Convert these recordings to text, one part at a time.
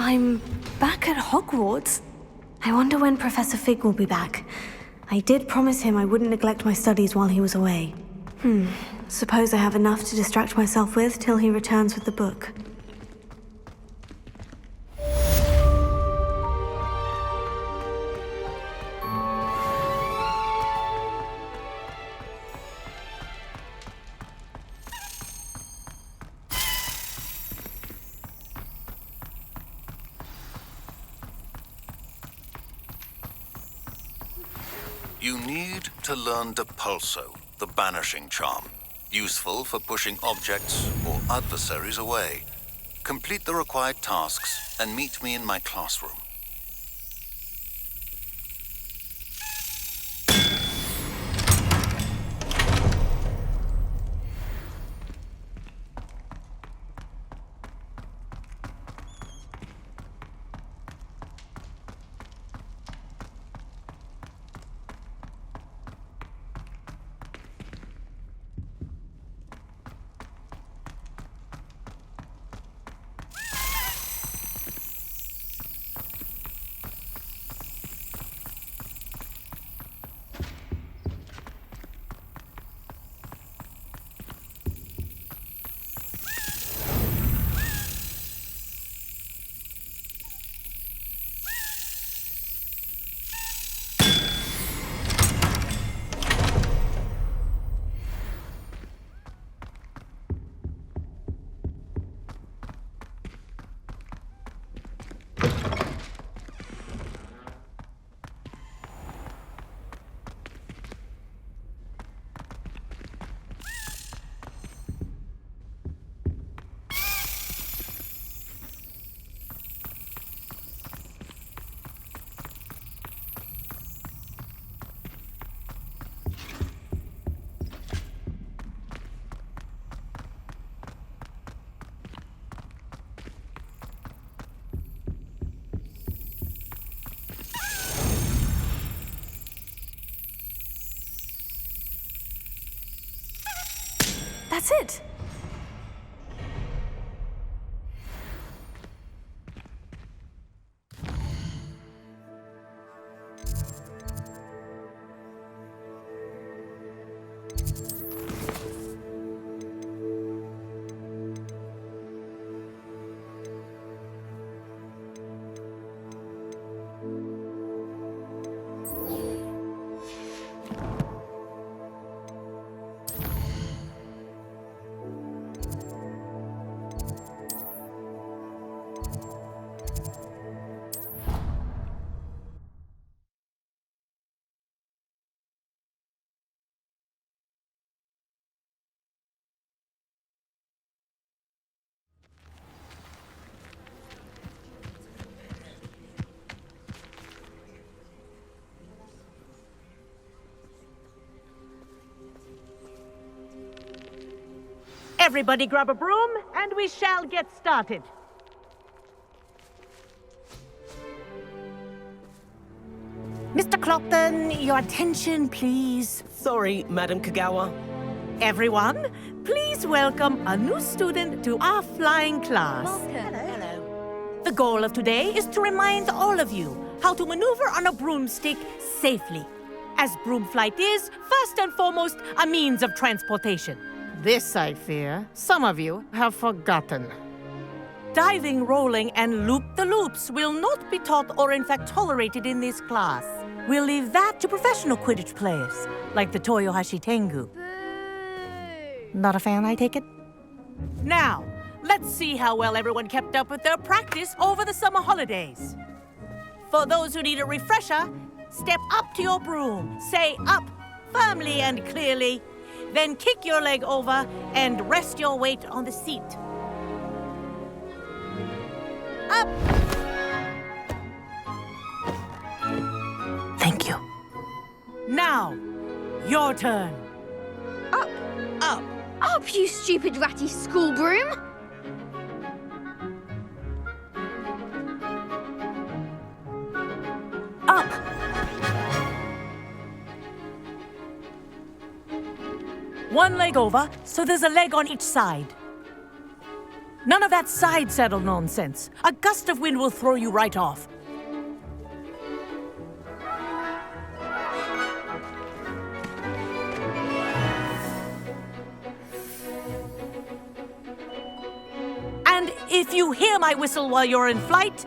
I'm back at Hogwarts. I wonder when Professor Fig will be back. I did promise him I wouldn't neglect my studies while he was away. Suppose I have enough to distract myself with till he returns with the book. You need to learn Depulso, the banishing charm. Useful for pushing objects or adversaries away. Complete the required tasks and meet me in my classroom. That's it! Everybody grab a broom, and we shall get started. Mr. Clopton, your attention, please. Sorry, Madam Kagawa. Everyone, please welcome a new student to our flying class. Hello. The goal of today is to remind all of you how to maneuver on a broomstick safely, as broom flight is, first and foremost, a means of transportation. This, I fear, some of you have forgotten. Diving, rolling, and loop-the-loops will not be taught or in fact tolerated in this class. We'll leave that to professional Quidditch players, like the Toyohashi Tengu. Not a fan, I take it? Now, let's see how well everyone kept up with their practice over the summer holidays. For those who need a refresher, step up to your broom, say up firmly and clearly, then kick your leg over and rest your weight on the seat. Up! Thank you. Now, your turn. Up. Up. Up, you stupid ratty school broom! Up. One leg over, so there's a leg on each side. None of that side saddle nonsense. A gust of wind will throw you right off. And if you hear my whistle while you're in flight,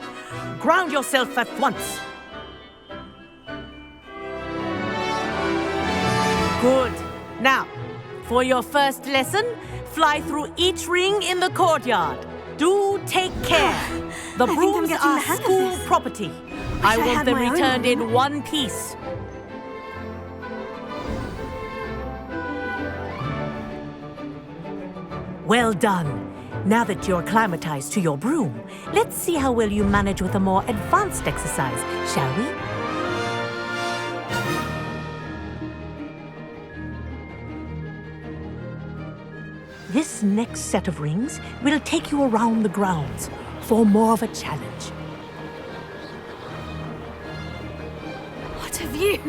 ground yourself at once. Good. Now, for your first lesson, fly through each ring in the courtyard. Do take care. The I think I'm brooms getting are the hang of school this. property. I I want had them my own returned in broom. one piece. Well done. Now that you're acclimatized to your broom, let's see how well you manage with a more advanced exercise, shall we? This next set of rings will take you around the grounds for more of a challenge. What a view!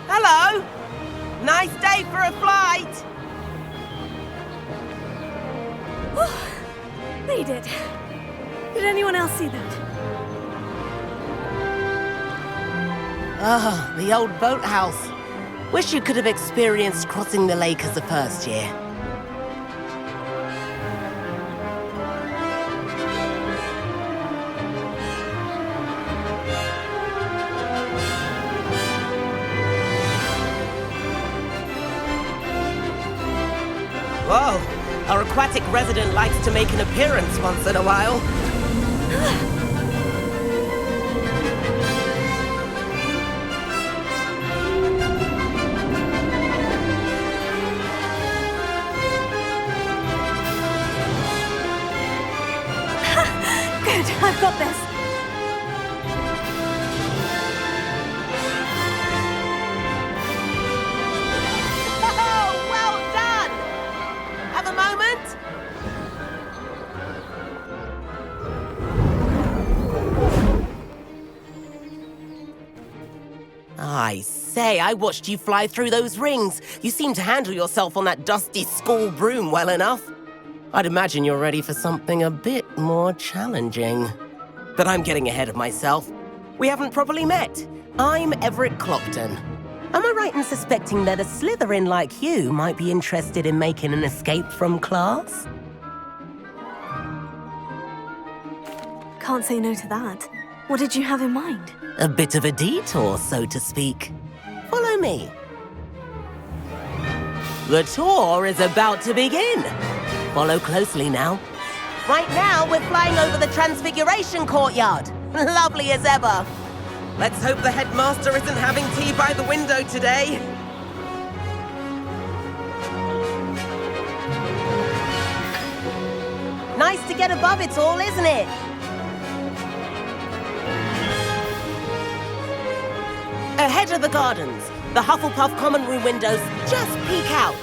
Hello! Nice day for a flight! Read it. Did anyone else see that? Ah, the old boathouse. Wish you could have experienced crossing the lake as a first year. Whoa! Our aquatic resident likes to make an appearance once in a while. Good, I've got this. Oh, well done! Have a moment? I say, I watched you fly through those rings. You seem to handle yourself on that dusty school broom well enough. I'd imagine you're ready for something a bit more challenging. But I'm getting ahead of myself. We haven't properly met. I'm Everett Clopton. Am I right in suspecting that a Slytherin like you might be interested in making an escape from class? Can't say no to that. What did you have in mind? A bit of a detour, so to speak. Follow me. The tour is about to begin. Follow closely now. Right now, we're flying over the Transfiguration Courtyard. Lovely as ever. Let's hope the headmaster isn't having tea by the window today. Nice to get above it all, isn't it? Ahead of the gardens, the Hufflepuff common room windows just peek out.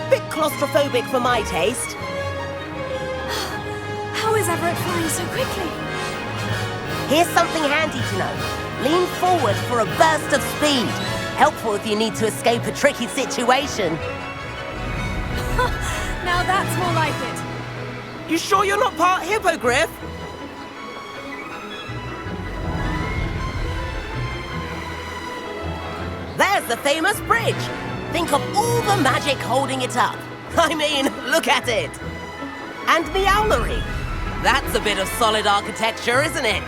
Bit claustrophobic for my taste. How is Everett flying so quickly? Here's something handy to know. Lean forward for a burst of speed. Helpful if you need to escape a tricky situation. Now that's more like it. You sure you're not part hippogriff? There's the famous bridge. Think of all the magic holding it up. I mean, look at it. And the owlery. That's a bit of solid architecture, isn't it?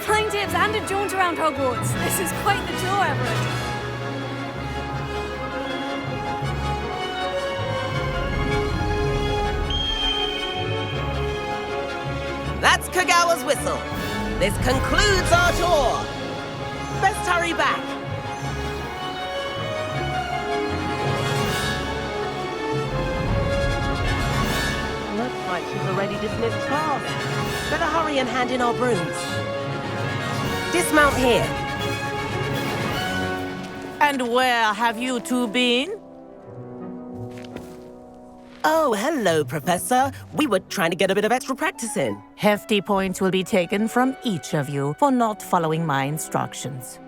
Flying tips and a jaunt around Hogwarts. This is quite the tour, Everett. That's Kagawa's whistle. This concludes our tour. Best hurry back. Looks like she's already dismissed class. Better hurry and hand in our brooms. Dismount here. And where have you two been? Oh, hello, Professor. We were trying to get a bit of extra practice in. Hefty points will be taken from each of you for not following my instructions.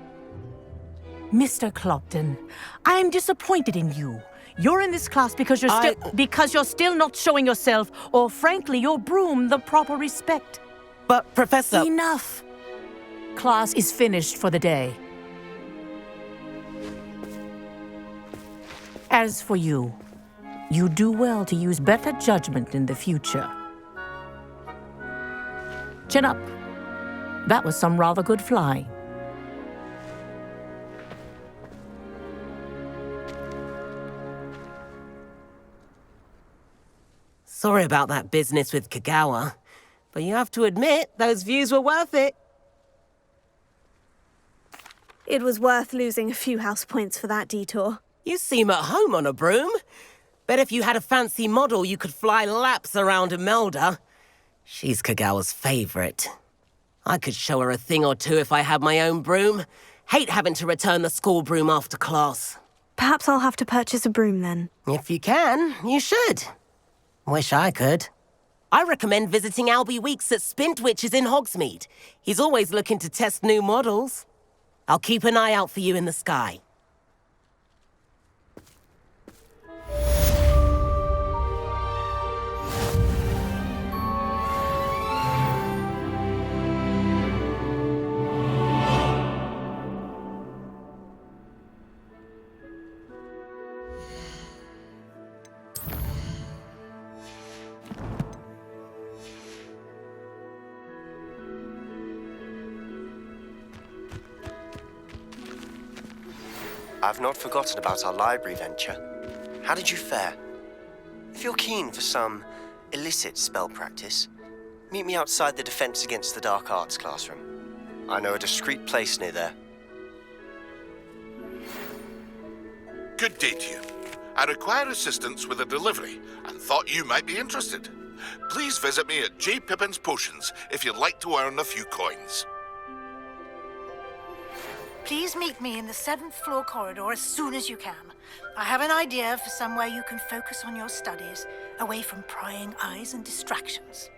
Mr. Clopton, I'm disappointed in you. You're in this class because you're still not showing yourself, or frankly, your broom the proper respect. But, Professor... Enough. Class is finished for the day. As for you, you do well to use better judgment in the future. Chin up. That was some rather good flying. Sorry about that business with Kagawa, but you have to admit, those views were worth it. It was worth losing a few house points for that detour. You seem at home on a broom. Bet if you had a fancy model, you could fly laps around Imelda. She's Kagawa's favorite. I could show her a thing or two if I had my own broom. Hate having to return the school broom after class. Perhaps I'll have to purchase a broom then. If you can, you should. Wish I could. I recommend visiting Albie Weeks at Spintwitches in Hogsmeade. He's always looking to test new models. I'll keep an eye out for you in the sky. I've not forgotten about our library venture. How did you fare? If you're keen for some illicit spell practice, meet me outside the Defense Against the Dark Arts classroom. I know a discreet place near there. Good day to you. I require assistance with a delivery and thought you might be interested. Please visit me at J. Pippin's Potions if you'd like to earn a few coins. Please meet me in the 7th floor corridor as soon as you can. I have an idea for somewhere you can focus on your studies, away from prying eyes and distractions.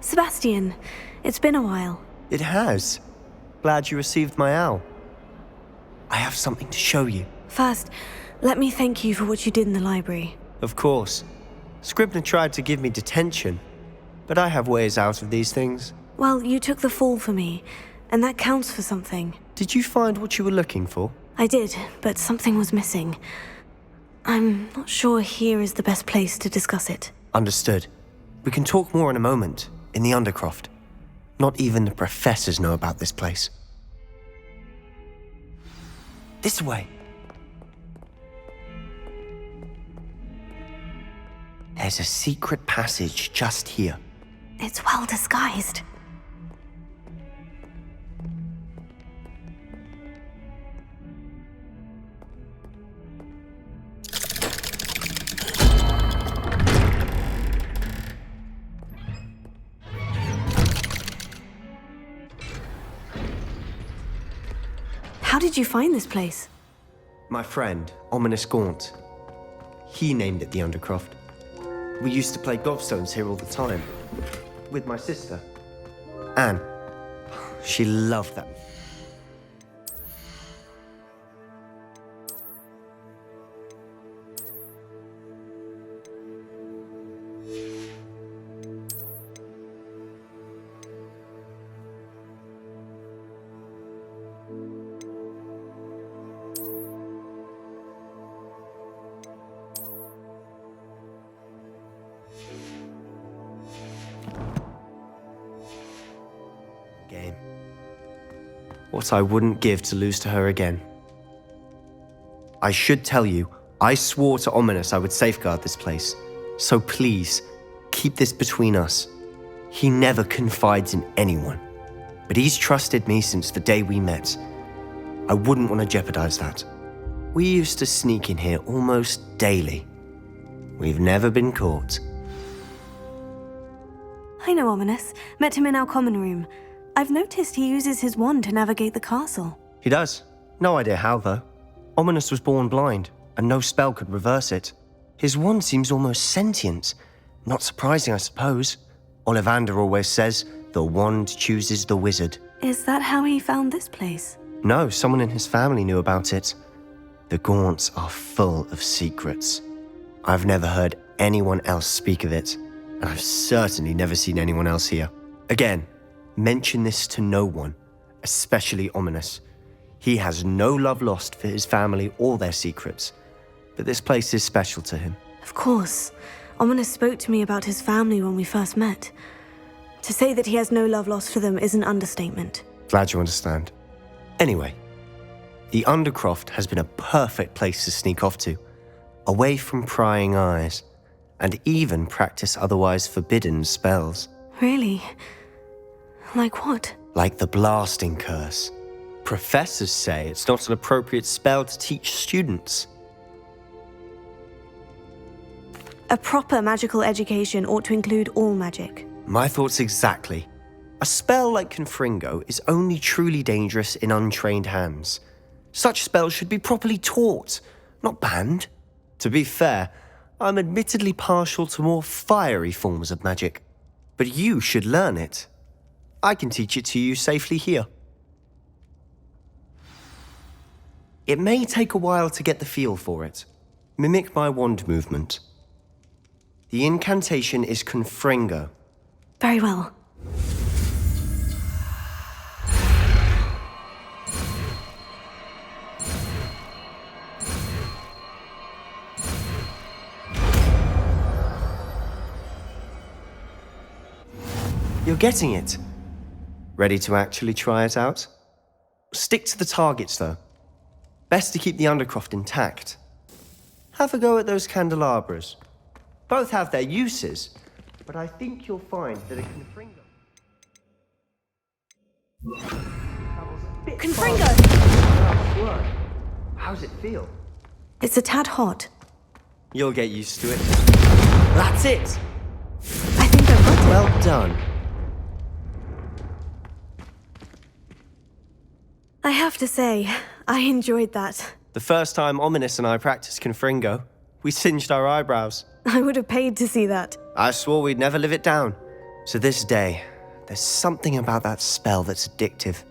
Sebastian, it's been a while. It has. Glad you received my owl. I have something to show you. First, let me thank you for what you did in the library. Of course. Scribner tried to give me detention, but I have ways out of these things. Well, you took the fall for me, and that counts for something. Did you find what you were looking for? I did, but something was missing. I'm not sure here is the best place to discuss it. Understood. We can talk more in a moment, in the Undercroft. Not even the professors know about this place. This way. There's a secret passage just here. It's well disguised. How did you find this place? My friend, Ominous Gaunt. He named it the Undercroft. We used to play gobstones here all the time. With my sister, Anne. She loved that. What I wouldn't give to lose to her again. I should tell you, I swore to Ominous I would safeguard this place. So please, keep this between us. He never confides in anyone, but he's trusted me since the day we met. I wouldn't want to jeopardize that. We used to sneak in here almost daily. We've never been caught. I know Ominous. Met him in our common room. I've noticed he uses his wand to navigate the castle. He does. No idea how, though. Ominous was born blind, and no spell could reverse it. His wand seems almost sentient. Not surprising, I suppose. Ollivander always says, the wand chooses the wizard. Is that how he found this place? No, someone in his family knew about it. The Gaunts are full of secrets. I've never heard anyone else speak of it, and I've certainly never seen anyone else here. Again, mention this to no one, especially Ominous. He has no love lost for his family or their secrets, but this place is special to him. Of course. Ominous spoke to me about his family when we first met. To say that he has no love lost for them is an understatement. Glad you understand. Anyway, the Undercroft has been a perfect place to sneak off to, away from prying eyes, and even practice otherwise forbidden spells. Really? Like what? Like the blasting curse. Professors say it's not an appropriate spell to teach students. A proper magical education ought to include all magic. My thoughts exactly. A spell like Confringo is only truly dangerous in untrained hands. Such spells should be properly taught, not banned. To be fair, I'm admittedly partial to more fiery forms of magic. But you should learn it. I can teach it to you safely here. It may take a while to get the feel for it. Mimic my wand movement. The incantation is Confringo. Very well. You're getting it. Ready to actually try it out? Stick to the targets, though. Best to keep the Undercroft intact. Have a go at those candelabras. Both have their uses, but I think you'll find that a Confringo... Confringo! How's it feel? It's a tad hot. You'll get used to it. That's it! I think I've got it. Well done. I have to say, I enjoyed that. The first time Ominous and I practiced Confringo, we singed our eyebrows. I would have paid to see that. I swore we'd never live it down. So this day, there's something about that spell that's addictive.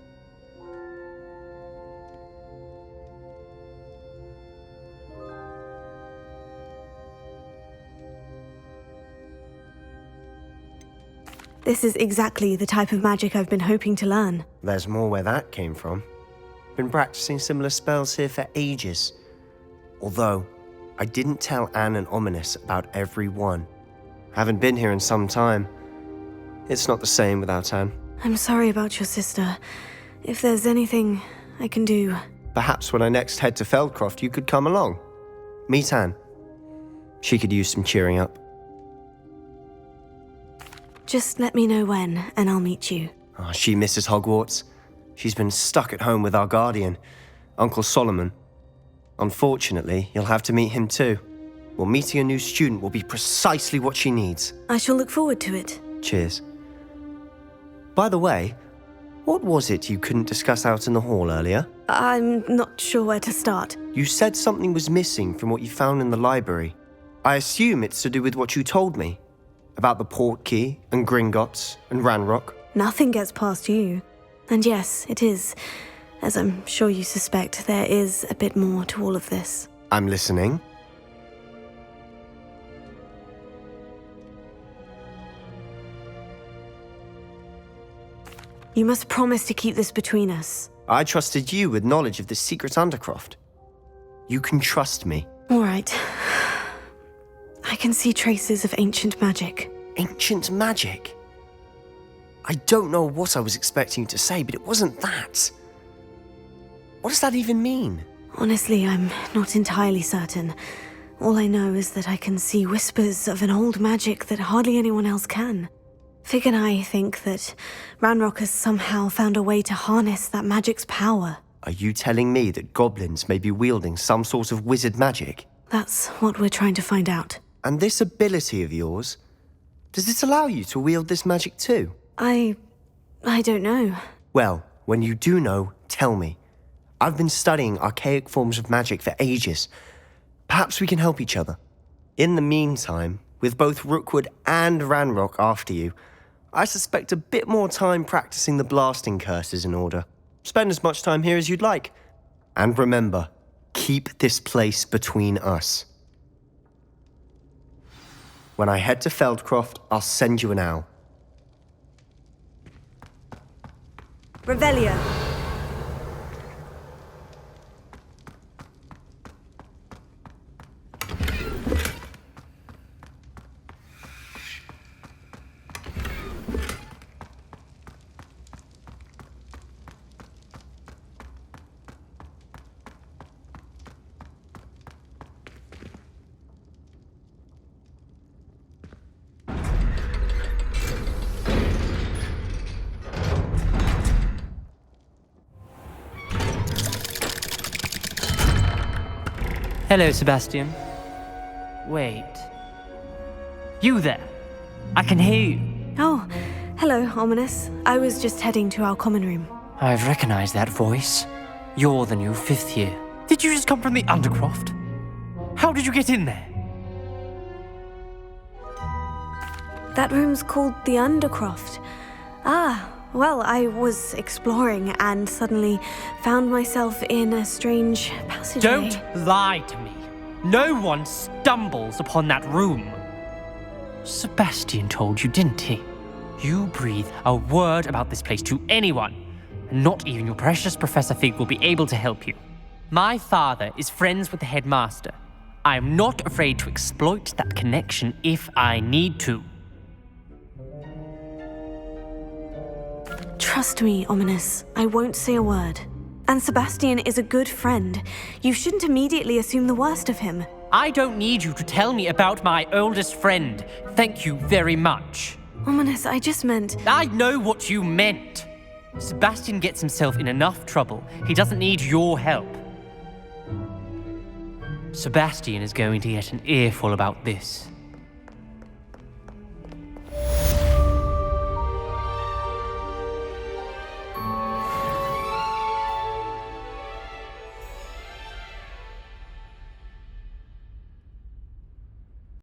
This is exactly the type of magic I've been hoping to learn. There's more where that came from. Been practicing similar spells here for ages. Although, I didn't tell Anne and Ominous about every one. Haven't been here in some time. It's not the same without Anne. I'm sorry about your sister. If there's anything I can do... Perhaps when I next head to Feldcroft, you could come along. Meet Anne. She could use some cheering up. Just let me know when, and I'll meet you. Oh, she misses Hogwarts. She's been stuck at home with our guardian, Uncle Solomon. Unfortunately, you'll have to meet him too. Well, meeting a new student will be precisely what she needs. I shall look forward to it. Cheers. By the way, what was it you couldn't discuss out in the hall earlier? I'm not sure where to start. You said something was missing from what you found in the library. I assume it's to do with what you told me. About the Portkey, and Gringotts, and Ranrock. Nothing gets past you. And yes, it is. As I'm sure you suspect, there is a bit more to all of this. I'm listening. You must promise to keep this between us. I trusted you with knowledge of the secret Undercroft. You can trust me. All right. I can see traces of ancient magic. Ancient magic? I don't know what I was expecting to say, but it wasn't that. What does that even mean? Honestly, I'm not entirely certain. All I know is that I can see whispers of an old magic that hardly anyone else can. Fig and I think that Ranrock has somehow found a way to harness that magic's power. Are you telling me that goblins may be wielding some sort of wizard magic? That's what we're trying to find out. And this ability of yours, does it allow you to wield this magic too? I don't know. Well, when you do know, tell me. I've been studying archaic forms of magic for ages. Perhaps we can help each other. In the meantime, with both Rookwood and Ranrock after you, I suspect a bit more time practicing the blasting curse is in order. Spend as much time here as you'd like. And remember, keep this place between us. When I head to Feldcroft, I'll send you an owl. Revelio. Hello, Sebastian. Wait. You there? I can hear you. Oh, hello, Ominous. I was just heading to our common room. I've recognized that voice. You're the new 5th year. Did you just come from the Undercroft? How did you get in there? That room's called the Undercroft. Ah, well, I was exploring and suddenly found myself in a strange passageway. Don't lie to me. No one stumbles upon that room. Sebastian told you, didn't he? You breathe a word about this place to anyone, and not even your precious Professor Fig will be able to help you. My father is friends with the headmaster. I am not afraid to exploit that connection if I need to. Trust me, Ominous. I won't say a word. And Sebastian is a good friend. You shouldn't immediately assume the worst of him. I don't need you to tell me about my oldest friend. Thank you very much. Ominous, I just meant... I know what you meant. Sebastian gets himself in enough trouble. He doesn't need your help. Sebastian is going to get an earful about this.